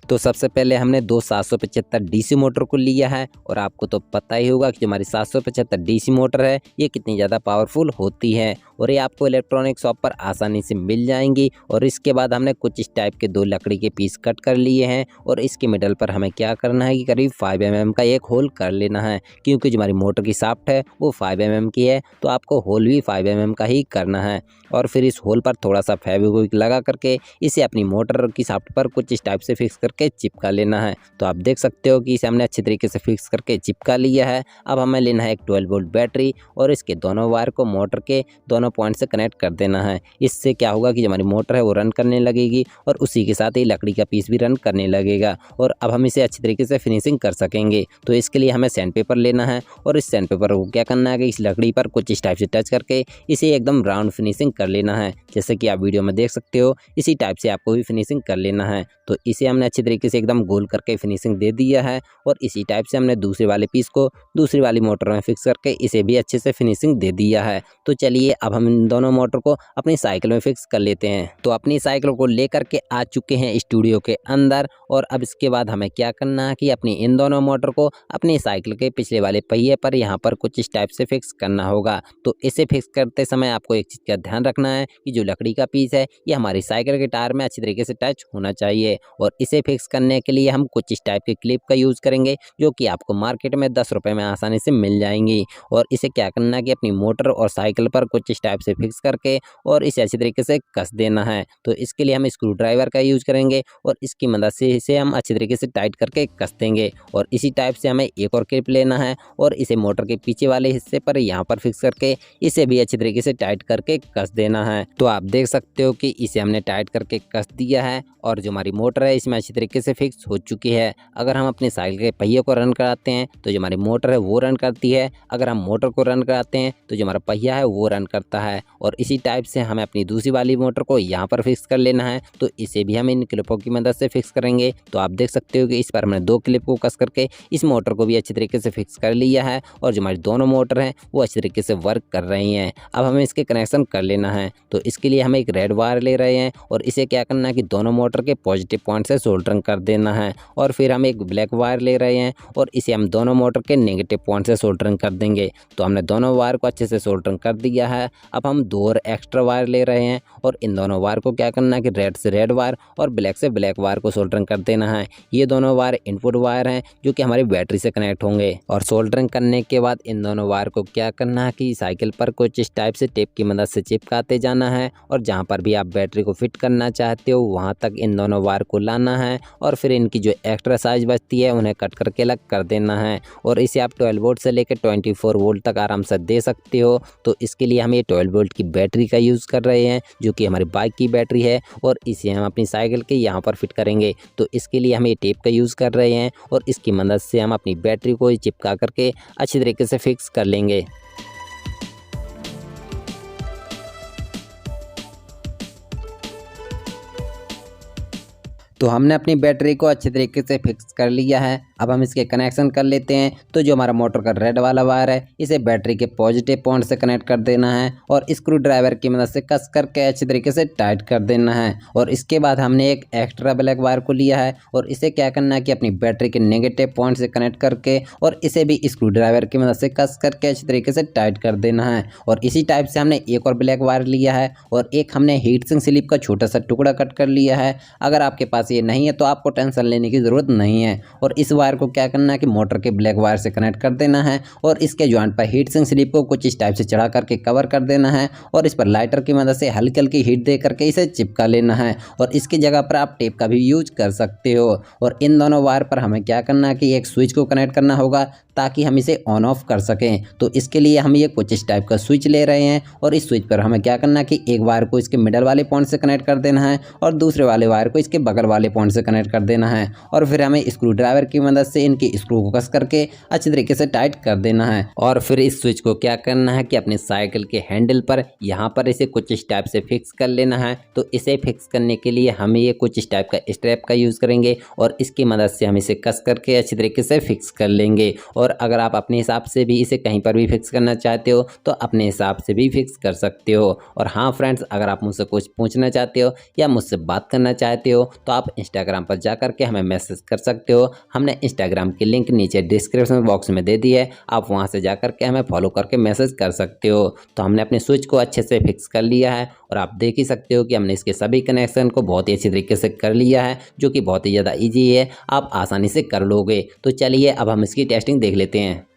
तो सबसे पहले हमने दो 775 डीसी मोटर को लिया है और आपको तो पता ही होगा कि जो हमारी 775 डीसी मोटर है ये कितनी ज़्यादा पावरफुल होती है और ये आपको इलेक्ट्रॉनिक शॉप पर आसानी से मिल जाएंगी। और इसके बाद हमने कुछ इस टाइप के दो लकड़ी के पीस कट कर लिए हैं और इसके मिडल पर हमें क्या करना है कि करीब 5 mm का एक होल कर लेना है, क्योंकि जो हमारी मोटर की शाफ्ट है वो 5 mm की है तो आपको होल भी 5 mm का ही करना है। और फिर इस होल पर थोड़ा सा फेविक्विक लगा करके इसे अपनी मोटर की शाफ्ट पर कुछ इस टाइप से फिक्स करके चिपका लेना है। तो आप देख सकते हो कि इसे हमने अच्छी तरीके से फिक्स करके चिपका लिया है। अब हमें लेना है एक 12 वोल्ट बैटरी और इसके दोनों वायर को मोटर के दोनों पॉइंट से कनेक्ट कर देना है। इससे क्या होगा कि जो हमारी मोटर है वो रन करने लगेगी और उसी के साथ ही लकड़ी का पीस भी रन करने लगेगा और अब हम इसे अच्छी तरीके से फिनिशिंग कर सकेंगे। तो इसके लिए हमें सैंड पेपर लेना है और इस सैंड पेपर को क्या करना है कि इस लकड़ी पर कुछ इस टाइप से टच करके इसे एकदम राउंड फिनिशिंग कर लेना है। जैसे कि आप वीडियो में देख सकते हो इसी टाइप से आपको भी फिनिशिंग कर लेना है। तो इसे हमने अच्छी तरीके से एकदम गोल करके फिनिशिंग दे दिया है और इसी टाइप से हमने दूसरे वाले पीस को दूसरी वाली मोटर में फिक्स करके इसे भी अच्छे से फिनिशिंग दे दिया है। तो चलिए अब हम इन दोनों मोटर को अपनी साइकिल में फिक्स कर लेते हैं। तो अपनी साइकिल को लेकर के आ चुके हैं स्टूडियो के अंदर और अब इसके बाद हमें क्या करना है कि अपनी इन दोनों मोटर को अपनी साइकिल के पिछले वाले पहिए पर यहाँ पर कुछ इस टाइप से फिक्स करना होगा। तो इसे फिक्स करते समय आपको एक चीज़ का ध्यान रखना है कि जो लकड़ी का पीस है ये हमारी साइकिल के टायर में अच्छी तरीके से टच होना चाहिए। और इसे फिक्स करने के लिए हम कुछ इस टाइप के क्लिप का यूज़ करेंगे जो कि आपको मार्केट में 10 रुपये में आसानी से मिल जाएंगी। और इसे क्या करना है कि अपनी मोटर और साइकिल पर कुछ इस टाइप से फिक्स करके और इसे अच्छी तरीके से कस देना है। तो इसके लिए हम स्क्रू ड्राइवर का यूज़ करेंगे और इसकी मदद से इसे हम अच्छी तरीके से टाइट करके कस देंगे। और इसी टाइप से हमें एक और क्लिप लेना है और इसे मोटर के पीछे वाले हिस्से पर यहाँ पर फिक्स करके इसे भी अच्छी तरीके से टाइट करके कस देना है। तो आप देख सकते हो कि इसे हमने टाइट करके कस दिया है और जो हमारी मोटर है इसमें अच्छी तरीके से फिक्स हो चुकी है। अगर हम अपनी साइकिल के पहिए को रन कराते हैं तो जो हमारी मोटर है वो रन करती है, अगर हम मोटर को रन कराते हैं तो जो हमारा पहिया है वो रन करता है। और इसी टाइप से हमें अपनी दूसरी वाली मोटर को यहाँ पर फिक्स कर लेना है। तो इसे भी हम इन क्लिपों की मदद से फिक्स करेंगे। तो आप देख सकते हो कि इस पर हमने दो क्लिप को कस करके इस मोटर को भी अच्छी तरीके से फिक्स कर लिया है और जो हमारी दोनों मोटर हैं वो अच्छी तरीके से वर्क कर रही हैं। अब हमें इसके कनेक्शन कर लेना है। तो इसके लिए हम एक रेड वायर ले रहे हैं और इसे क्या करना है कि दोनों मोटर के पॉजिटिव पॉइंट से सोल्डरिंग कर देना है। और फिर हम एक ब्लैक वायर ले रहे हैं और इसे हम दोनों मोटर के नेगेटिव पॉइंट से सोल्डरिंग कर देंगे। तो हमने दोनों वायर को अच्छे से सोल्डरिंग कर दिया है। अब हम दो और एक्स्ट्रा वायर ले रहे हैं और इन दोनों वायर को क्या करना है कि रेड से रेड वायर और ब्लैक से ब्लैक वायर को सोल्डरिंग कर देना है। ये दोनों वायर इनपुट वायर हैं जो कि हमारी बैटरी से कनेक्ट होंगे। और सोल्डरिंग करने के बाद इन दोनों वायर को क्या करना है कि साइकिल पर कुछ इस टाइप से टेप की मदद से चिपकाते जाना है और जहाँ पर भी आप बैटरी को फिट करना चाहते हो वहाँ तक इन दोनों वायर को लाना है और फिर इनकी जो एक्स्ट्रा साइज बचती है उन्हें कट करके अलग कर देना है। और इसे आप 12 वोल्ट से लेकर 24 वोल्ट तक आराम से दे सकते हो। तो इसके लिए हम ये 12 वोल्ट की बैटरी का यूज़ कर रहे हैं जो कि हमारी बाइक की बैटरी है और इसे हम अपनी साइकिल के यहाँ पर फिट करेंगे। तो इसके लिए हम ये टेप का यूज़ कर रहे हैं और इसकी मदद से हम अपनी बैटरी को चिपका करके अच्छी तरीके से फिक्स कर लेंगे। तो हमने अपनी बैटरी को अच्छे तरीके से फिक्स कर लिया है। अब हम इसके कनेक्शन कर लेते हैं। तो जो हमारा मोटर का रेड वाला वायर है इसे बैटरी के पॉजिटिव पॉइंट से कनेक्ट कर देना है और स्क्रू ड्राइवर की मदद से कस करके अच्छे तरीके से टाइट कर देना है। और इसके बाद हमने एक एक्स्ट्रा ब्लैक वायर को लिया है और इसे क्या करना है कि अपनी बैटरी के नेगेटिव पॉइंट से कनेक्ट करके और इसे भी स्क्रू ड्राइवर की मदद से कस करके अच्छे तरीके से टाइट कर देना है। और इसी टाइप से हमने एक और ब्लैक वायर लिया है और एक हमने हीट सिंक स्लिप का छोटा सा टुकड़ा कट कर लिया है। अगर आपके पास ये नहीं है तो आपको टेंशन लेने की ज़रूरत नहीं है। और इस वायर को क्या करना है कि मोटर के ब्लैक वायर से कनेक्ट कर देना है और इसके जॉइंट पर हीट सिंक स्लिप को कुछ इस टाइप से चढ़ा करके कवर कर देना है और इस पर लाइटर की मदद से हल्की हल्की हीट दे करके इसे चिपका लेना है। और इसकी जगह पर आप टेप का भी यूज कर सकते हो। और इन दोनों वायर पर हमें क्या करना है कि एक स्विच को कनेक्ट करना होगा ताकि हम इसे ऑन ऑफ कर सकें। तो इसके लिए हम ये कुछ इस टाइप का स्विच ले रहे हैं और इस स्विच पर हमें क्या करना है कि एक वायर को इसके मिडल वाले पॉइंट से कनेक्ट कर देना है और दूसरे वाले वायर को इसके बगल वाले पॉइंट से कनेक्ट कर देना है। और फिर हमें स्क्रू ड्राइवर की मदद से इनकी स्क्रू को कस करके अच्छी तरीके से टाइट कर देना है। और फिर इस स्विच को क्या करना है कि अपने साइकिल के हैंडल पर यहाँ पर इसे कुछ इस टाइप से फिक्स कर लेना है। तो इसे फिक्स करने के लिए हम ये कुछ इस टाइप का स्ट्रैप का यूज़ करेंगे और इसकी मदद से हम इसे कस करके अच्छी तरीके से फिक्स कर लेंगे। और अगर आप अपने हिसाब से भी इसे कहीं पर भी फिक्स करना चाहते हो तो अपने हिसाब से भी फिक्स कर सकते हो। और हाँ फ्रेंड्स, अगर आप मुझसे कुछ पूछना चाहते हो या मुझसे बात करना चाहते हो तो आप इंस्टाग्राम पर जा करके हमें मैसेज कर सकते हो। हमने इंस्टाग्राम की लिंक नीचे डिस्क्रिप्शन बॉक्स में दे दी है, आप वहाँ से जा करके हमें फॉलो करके मैसेज कर सकते हो। तो हमने अपने स्विच को अच्छे से फिक्स कर लिया है और आप देख ही सकते हो कि हमने इसके सभी कनेक्शन को बहुत ही अच्छी तरीके से कर लिया है, जो कि बहुत ही ज़्यादा ईजी है, आप आसानी से कर लोगे। तो चलिए अब हम इसकी टेस्टिंग देख लेते हैं।